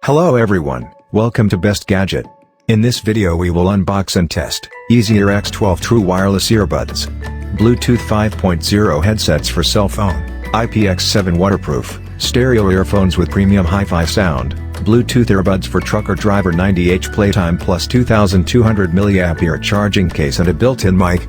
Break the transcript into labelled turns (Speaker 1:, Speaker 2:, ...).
Speaker 1: Hello everyone, welcome to Best Gadget. In this video we will unbox and test Easier X12 True Wireless Earbuds. Bluetooth 5.0 headsets for cell phone, IPX7 waterproof, stereo earphones with premium hi-fi sound, Bluetooth earbuds for truck or driver 90H Playtime plus 2200 mAh charging case and a built-in mic.